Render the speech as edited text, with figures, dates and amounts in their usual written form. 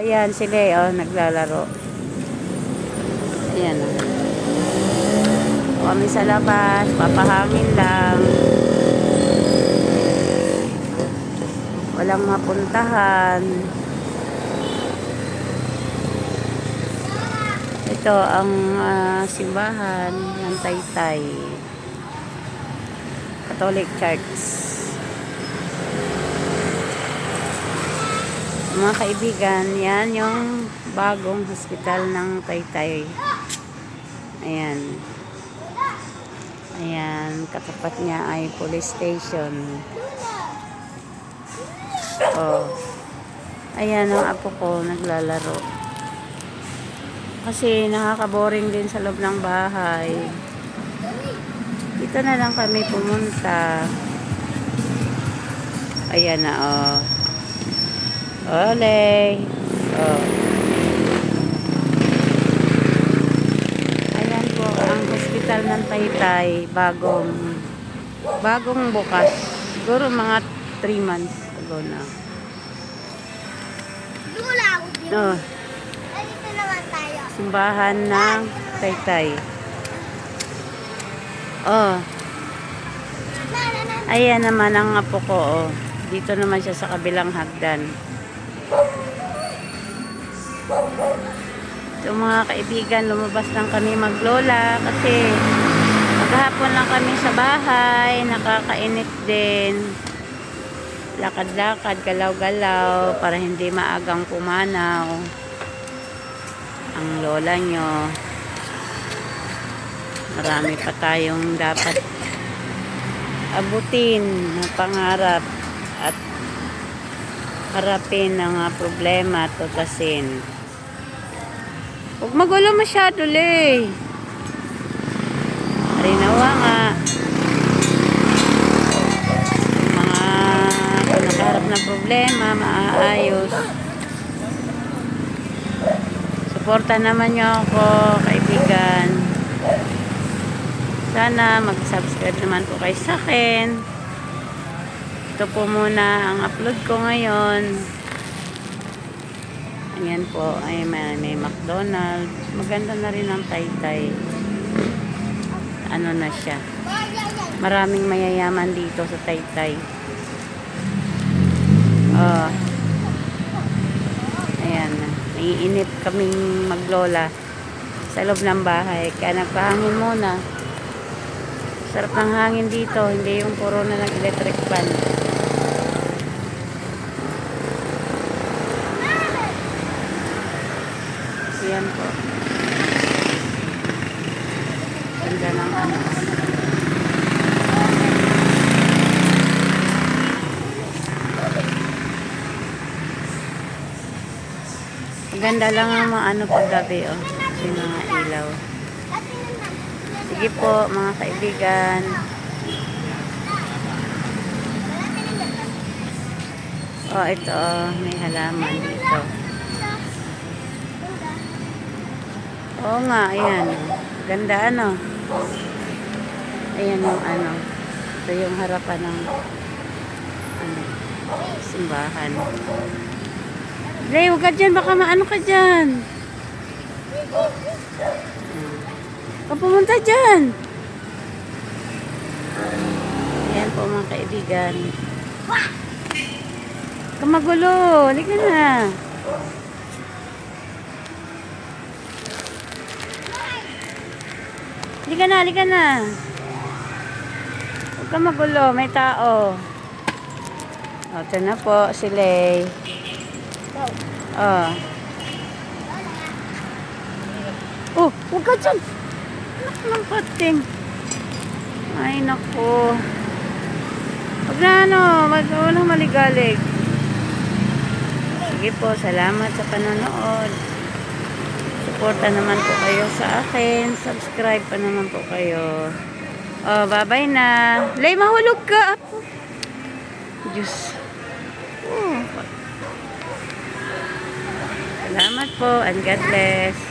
Ayan sila naglalaro. Ayan. Kami sa labas, papahangin lang. Walang mapuntahan. Ito ang simbahan ng Taytay Catholic Church. Mga kaibigan, yan yung bagong hospital ng Taytay. Ayan. Ayan, katapat niya ay police station. Ayan ang apo ko naglalaro. Kasi nakaka-boring din sa loob ng bahay. Dito na lang kami pumunta. Ayan na Ole. Ayan po ang hospital ng Taytay, bagong bukas. Siguro mga 3 months ago na. Dito naman tayo. Simbahan ng Taytay. Ayan naman ang apo ko. Dito naman siya sa kabilang hagdan. So mga kaibigan, lumabas lang kami maglola kasi maghapon lang kami sa bahay, nakakainit din. Lakad-lakad, galaw-galaw para hindi maagang pumanaw ang lola nyo. Marami pa tayong dapat abutin na pangarap at harapin ang problema at tutasin. Huwag magulo masyado, Lay. Harinawa nga. Kung nakaharap na problema, maaayos. Suporta naman nyo ako, kaibigan. Sana mag-subscribe naman po kayo sa akin. Ito po muna ang upload ko ngayon. Ayan po, ay may McDonald's. Maganda na rin ang Taytay. Ano na siya. Maraming mayayaman dito sa Taytay. Ayan. Naiinip kaming maglola sa loob ng bahay. Kaya nagpahangin muna. Sarap ng hangin dito. Hindi yung puro na ng electric fan. Ayan po. Ganda ng ganda lang ang paggabi yung mga ilaw. Sige po mga kaibigan. Ito may halaman dito. Oo nga, ayan. Ganda Ayan yung Ito yung harapan ng simbahan. Lay, huwag ka dyan. Baka maano ka dyan. Huwag pumunta dyan. Ayan po mga kaibigan. Kamagulo. Halika na. Halika na. Huwag ka magulo. May tao. Ito na po si Lay. Huwag ka dyan. Anak ng pating. Ay, naku. Huwag na walang maligalig. Sige po, salamat sa panonood. Suporta naman po kayo sa akin. Subscribe pa naman po kayo. Bye-bye na. Lay, mahulog ka. Diyos. Salamat po and God bless.